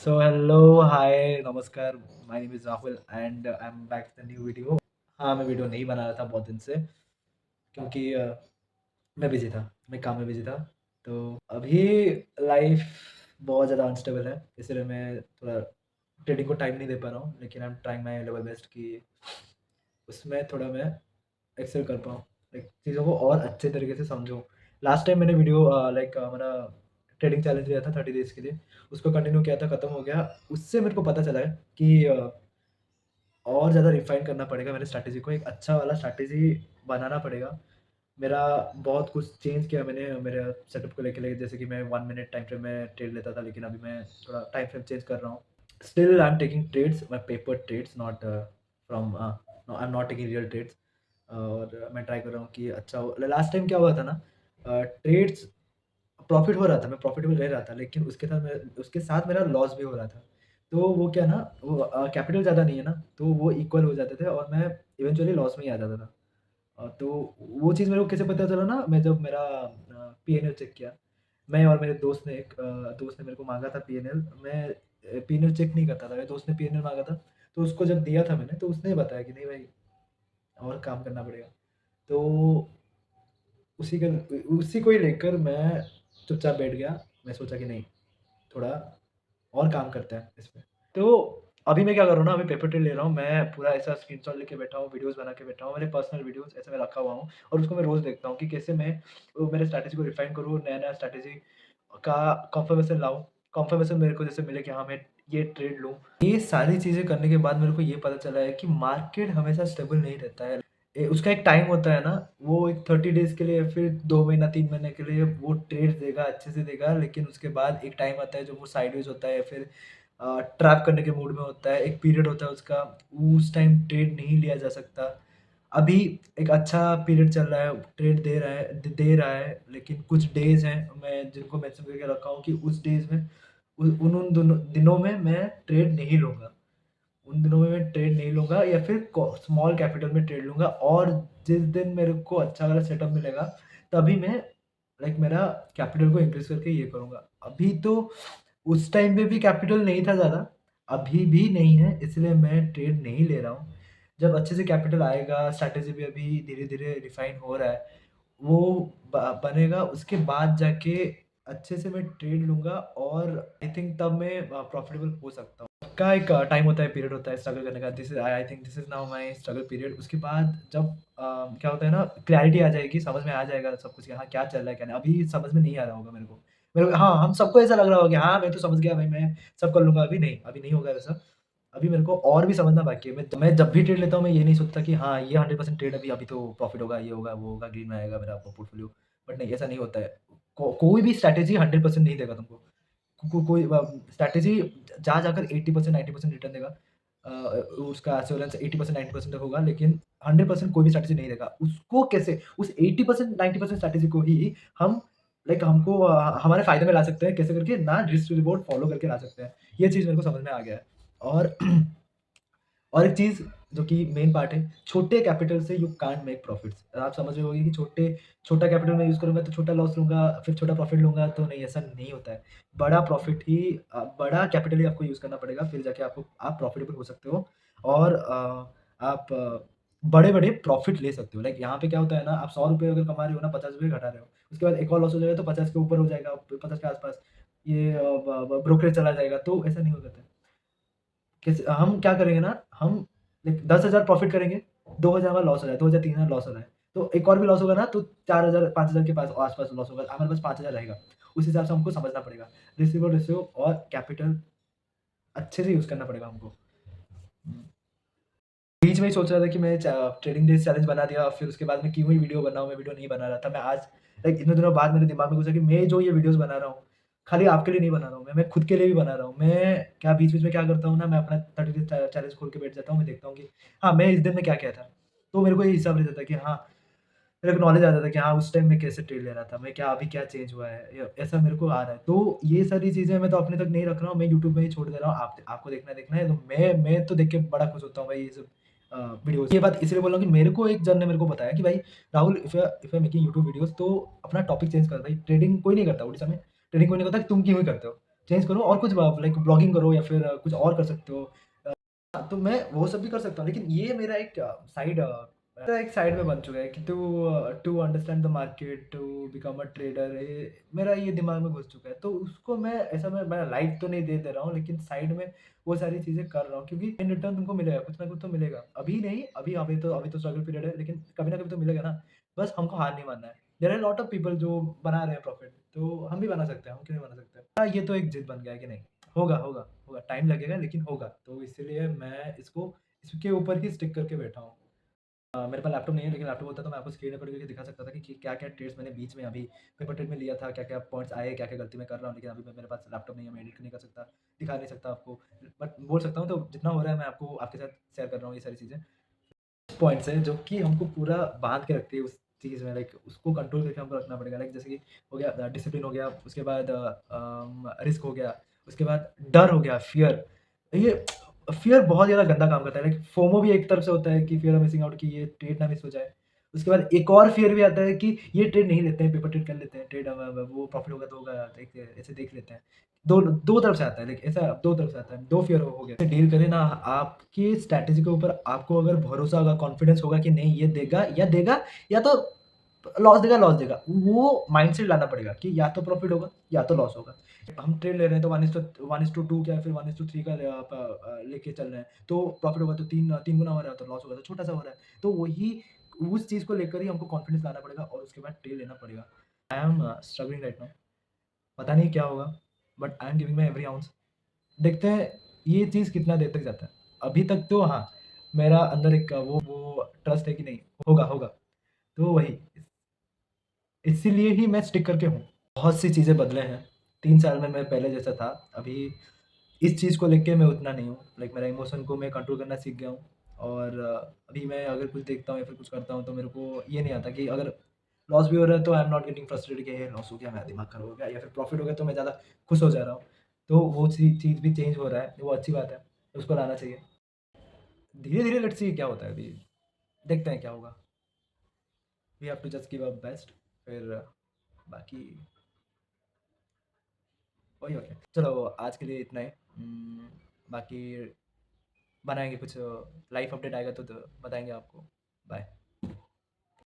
Hello, हाय, नमस्कार। My name is Rahul and I am back with a new video. हाँ, मैं video नहीं बना रहा था बहुत दिन से क्योंकि मैं बिज़ी था, मैं काम में बिज़ी था। तो अभी लाइफ़ बहुत ज़्यादा अनस्टेबल है, इसलिए मैं थोड़ा ट्रेडिंग को टाइम नहीं दे पा रहा हूँ, लेकिन I am trying my level best कि उसमें थोड़ा मैं एक्सेल कर पाऊँ, लाइक चीज़ों को और अच्छे तरीके से समझूँ। लास्ट टाइम मैंने वीडियो लाइक हमारा ट्रेडिंग चैलेंज लिया था 30 डेज़ के लिए, उसको कंटिन्यू किया था, खत्म हो गया। उससे मेरे को पता चला है कि और ज़्यादा रिफ़ाइन करना पड़ेगा मेरे स्ट्रैटेजी को, एक अच्छा वाला स्ट्रैटेजी बनाना पड़ेगा। मेरा बहुत कुछ चेंज किया मैंने मेरे सेटअप को लेके जैसे कि मैं 1 मिनट टाइम फ्रेम में ट्रेड लेता था, लेकिन अभी मैं थोड़ा टाइम फ्रेम चेंज कर रहा हूँ। Still I am taking trades, my paper trades, not from no, I am not taking real trades. और मैं ट्राई कर रहा हूँ कि अच्छा हो। लास्ट टाइम क्या हुआ था ना, ट्रेड्स प्रॉफ़िट हो रहा था, मैं प्रॉफ़िटेबल रह रहा था, लेकिन उसके साथ मेरा लॉस भी हो रहा था। तो वो क्या ना, वो कैपिटल ज़्यादा नहीं है ना, तो वो इक्वल हो जाते थे और मैं इवेंचुअली लॉस में ही आ जाता था। तो वो चीज़ मेरे को कैसे पता चला ना, मैं जब मेरा पीएनएल चेक किया। मैं और मेरे दोस्त ने मेरे को माँगा था पीएनएल। मैं पीएनएल चेक नहीं करता था, मेरे दोस्त ने पीएनएल माँगा था, तो उसको जब दिया था मैंने, तो उसने बताया कि नहीं भाई, और काम करना पड़ेगा। तो उसी को ही लेकर मैं चुपचाप बैठ गया। मैं सोचा कि नहीं, थोड़ा और काम करते हैं इस पे। तो अभी मैं क्या कर रहा हूँ ना, अभी पेपर ट्रेल ले रहा हूँ। मैं पूरा ऐसा स्क्रीनशॉट लेके बैठा हूँ, वीडियोज़ बना के बैठा हूँ। मेरे पर्सनल वीडियोज़ ऐसे मैं रखा हुआ हूँ और उसको मैं रोज़ देखता हूँ कि कैसे मैं मेरे स्ट्रैटेजी को रिफाइन करूँ, नया-नया स्ट्रैटेजी का कन्फर्मेशन लाऊँ। कन्फर्मेशन मेरे को जैसे मिले कि हाँ, मैं ये ट्रेड लूँ। ये सारी चीज़ें करने के बाद मेरे को ये पता चला है कि मार्केट हमेशा स्टेबल नहीं रहता है। उसका एक टाइम होता है ना, वो एक 30 डेज़ के लिए, फिर 2 महीना, 3 महीने के लिए वो ट्रेड देगा, अच्छे से देगा, लेकिन उसके बाद एक टाइम आता है जब वो साइडवेज़ होता है, फिर ट्रैप करने के मूड में होता है, एक पीरियड होता है उसका, उस टाइम ट्रेड नहीं लिया जा सकता। अभी एक अच्छा पीरियड चल रहा है, ट्रेड दे रहा है, लेकिन कुछ डेज़ हैं, मैं जिनको मेंशन करके रखा हूँ कि उस डेज़ में उ उन उन दोनों दिनों में मैं ट्रेड नहीं लूँगा। उन दिनों में मैं ट्रेड नहीं लूँगा या फिर को स्मॉल कैपिटल में ट्रेड लूँगा, और जिस दिन मेरे को अच्छा वाला सेटअप मिलेगा, तभी मैं लाइक मेरा कैपिटल को इंक्रीज़ करके ये करूँगा। अभी तो उस टाइम पे भी कैपिटल नहीं था ज़्यादा, अभी भी नहीं है, इसलिए मैं ट्रेड नहीं ले रहा हूँ। जब अच्छे से कैपिटल आएगा, स्ट्रैटेजी भी अभी धीरे-धीरे रिफ़ाइन हो रहा है, वो बनेगा, उसके बाद जाके अच्छे से मैं ट्रेड लूँगा और आई थिंक तब मैं प्रॉफ़िटेबल हो सकता हूँ। का एक टाइम होता है, पीरियड होता है स्ट्रगल करने का। This is I think this is now my struggle period. उसके बाद जब क्या होता है ना, क्लैरिटी आ जाएगी, समझ में आ जाएगा सब कुछ कि हाँ, क्या चल रहा है, क्या नहीं। अभी समझ में नहीं आ रहा होगा मेरे को। हाँ, हम सबको ऐसा लग रहा होगा कि हाँ, मैं तो समझ गया भाई, मैं सब कर लूँगा। अभी नहीं होगा वैसा। अभी मेरे को और भी समझना बाकी है। मैं जब भी ट्रेड लेता हूँ, मैं ये नहीं सोचता कि हाँ, ये 100% ट्रेड अभी तो प्रॉफ़िट होगा, ये होगा, वो होगा, ग्रीन में आएगा मेरा पोर्टफोलियो। बट नहीं, ऐसा नहीं होता है। कोई भी स्ट्रैटेजी 100% नहीं देगा तुमको। कोई स्ट्रैटेजी जहाँ जाकर 80% 90% रिटर्न देगा। अ, उसका एश्योरेंस 80% 90% तक होगा, लेकिन 100% कोई भी स्ट्रैटेजी नहीं देगा। उसको कैसे उस 80% 90% स्ट्रैटेजी को ही हम हमको हमारे फ़ायदे में ला सकते हैं, कैसे करके ना, रिस्क रिवॉर्ड फ़ॉलो करके ला सकते हैं। ये चीज़ मेरे को समझ में आ गया है। और और एक चीज़ जो कि मेन पार्ट है, छोटे कैपिटल से यू कांट मेक प्रॉफिट्स। आप समझ रहे होंगे कि छोटा कैपिटल मैं यूज़ करूँगा तो छोटा लॉस लूँगा, फिर छोटा प्रॉफिट लूँगा, तो नहीं, ऐसा नहीं होता है। बड़ा प्रॉफिट ही बड़ा कैपिटल ही आपको यूज़ करना पड़ेगा, फिर जाके आप प्रॉफिटेबल हो सकते हो और आप बड़े-बड़े प्रॉफिट ले सकते हो। लाइक यहाँ पे क्या होता है ना, आप ₹100 अगर कमा रहे हो ना, ₹50 घटा रहे हो। उसके बाद एक और लॉस हो जाएगा तो 50 के ऊपर हो जाएगा, 50 के आस-पास। ये अ, ब ब ब्रोकरेज चला जाएगा, तो ऐसा नहीं हो सकता है। कैसे हम क्या करेंगे ना, हम लाइक 10,000 प्रॉफ़िट करेंगे, 2,000 का लॉस हो रहा है, 2,000 3,000 लॉस हो रहा है। तो एक और भी लॉस होगा ना, तो 4,000 5,000 के पास आस-पास लॉस होगा, हमारे पास 5,000 रहेगा। उस हिसाब से हमको समझना पड़ेगा। रिसीव रेशियो और कैपिटल अच्छे से यूज़ करना पड़ेगा हमको। हुँ। बीच में ही सोच रहा था कि मैं ट्रेडिंग डेज़ चैलेंज बना दिया, फिर उसके बाद में क्यों ही वीडियो बनाऊँ, मैं वीडियो नहीं बना रहा था। मैं आज लाइक इतने दिनों बाद मेरे दिमाग में घुसा कि मैं जो ये वीडियोज़ बना रहा हूँ, खाली आपके लिए नहीं बना रहा हूँ, मैं खुद के लिए भी बना रहा हूँ। मैं क्या बीच-बीच में क्या करता हूँ ना, मैं अपना 30 डेज़ चैलेंज खोल के बैठ जाता हूँ, मैं देखता हूँ कि हाँ, मैं इस दिन में क्या-क्या था। तो मेरे को ये हिसाब रह जाता है कि हाँ, मेरे को नॉलेज आ जाता है कि हाँ, उस टाइम में कैसे ट्रेड ले रहा था, मैं क्या अभी क्या चेंज हुआ है, या ऐसा मेरे को आ रहा है। तो ये सारी चीज़ें मैं तो अपने तक नहीं रख रहा हूँ, मैं यूट्यूब में ही छोड़ दे रहा हूँ। आपको देखना है, तो मैं तो देख के बड़ा खुश होता हूँ भाई, ये सब वीडियोज़। ये बात इसलिए बोल रहा हूँ कि मेरे को एक जन ने मेरे को बताया कि भाई Rahul, if you are making YouTube videos, तो अपना टॉपिक चेंज कर भाई। ट्रेडिंग कोई नहीं करता उड़ीसा में, ट्रेडिंग कोई नहीं करता, तुम क्यों ही करते हो? चेंज करो और कुछ लाइक ब्लॉगिंग करो या फिर कुछ और कर सकते हो। हाँ, तो मैं वो सब भी कर सकता हूँ, लेकिन ये मेरा एक साइड में बन चुका है कि to understand the market, to become a trader, ये मेरा ये दिमाग में घुस चुका है। तो उसको मैं लाइफ तो नहीं दे रहा हूँ, लेकिन साइड में वो सारी चीज़ें कर रहा हूँ, क्योंकि इन रिटर्न तुमको मिलेगा, कुछ ना कुछ तो मिलेगा। अभी नहीं, अभी तो स्ट्रगल पीरियड है, लेकिन कभी ना कभी तो मिलेगा ना। बस हमको हार नहीं मानना है। There are lot of people जो बना रहे हैं प्रॉफिट, तो हम भी बना सकते हैं, हम क्यों नहीं बना सकते? हाँ, ये तो एक जिद बन गया है कि नहीं, होगा, होगा, होगा, टाइम लगेगा लेकिन होगा। तो इसीलिए मैं इसके ऊपर ही स्टिक करके बैठा हूँ। मेरे पास लैपटॉप नहीं है, लेकिन लैपटॉप होता तो मैं आपको स्क्रीन रिकॉर्ड करके दिखा सकता था कि क्या-क्या ट्रेड्स मैंने बीच में अभी पेपर ट्रेड में लिया था, क्या-क्या पॉइंट्स आए, क्या-क्या गलती मैं कर रहा हूँ। लेकिन अभी मेरे पास लैपटॉप नहीं है, मैं एडिट नहीं कर सकता, दिखा नहीं सकता आपको। बट बोल सकता हूँ, तो जितना हो रहा है मैं आपको आपके साथ शेयर कर रहा हूँ ये सारी चीज़ें। पॉइंट्स हैं जो कि हमको पूरा बाँध के रखती है उस चीज़ में, लाइक उसको कंट्रोल करके हमको रखना पड़ेगा। लाइक जैसे कि हो गया डिसिप्लिन हो गया, उसके बाद रिस्क हो गया, उसके बाद डर हो गया, फ़ियर। ये फ़ियर बहुत ज़्यादा गंदा काम करता है। लाइक फोमो भी एक तरफ से होता है कि फ़ियर ऑफ मिसिंग आउट, कि ये ट्रेड ना मिस हो जाए। उसके बाद एक और फ़ियर भी आता है कि ये ट्रेड नहीं लेते हैं, पेपर ट्रेड कर लेते हैं, ट्रेड वो प्रॉफ़िट होगा तो होगा, ऐसे देख लेते हैं। 2 तरफ से आता है, लाइक ऐसा 2 तरफ से आता है, 2 फ़ियर हो गया। डील करें ना, आपकी स्ट्रैटेजी के ऊपर आपको अगर भरोसा होगा, कॉन्फिडेंस होगा कि नहीं ये देगा या तो लॉस देगा। वो माइंडसेट लाना पड़ेगा कि या तो प्रॉफिट होगा या तो लॉस होगा। हम ट्रेड ले रहे हैं तो 1:2 क्या फिर 1:3 का लेके चल रहे हैं। तो प्रॉफिट होगा तो 3 गुना हो रहा है, तो लॉस होगा तो छोटा-सा हो रहा है। तो वही उस चीज़ को लेकर ही हमको कॉन्फिडेंस लाना पड़ेगा और उसके बाद ट्रेड लेना पड़ेगा। I am struggling right now, पता नहीं क्या होगा, but I am giving my every ounce. देखते हैं ये चीज़ कितना देर तक जाता है। अभी तक तो हाँ, मेरा अंदर एक वो ट्रस्ट है कि नहीं होगा, होगा। तो वही, इसीलिए ही मैं स्टिक करके हूँ। बहुत सी चीज़ें बदले हैं। 3 साल में मैं पहले जैसा था, अभी इस चीज़ को लेके मैं उतना नहीं हूँ। लाइक मेरा इमोशन को मैं कंट्रोल करना सीख गया हूँ और अभी मैं अगर कुछ देखता हूँ या फिर कुछ करता हूँ तो मेरे को ये नहीं आता कि अगर लॉस भी हो रहा है तो आई एम नॉट गेटिंग फ्रस्ट्रेटेड कि ये लॉस हो गया, मेरा दिमाग खराब हो गया, या फिर प्रॉफिट हो गया तो मैं ज़्यादा खुश हो जा रहा हूँ। तो वो चीज़ भी चेंज हो रहा है, वो अच्छी बात है, उसको लाना चाहिए। धीरे-धीरे लेट्स सी क्या होता है अभी, देखते हैं क्या होगा। We have to just give our best, फिर बाकी वही होता है। चलो आज के लिए इतना ही। बाकी बनाएँगे कुछ, लाइफ अपडेट आएगा तो बताएँगे आपको। बाय।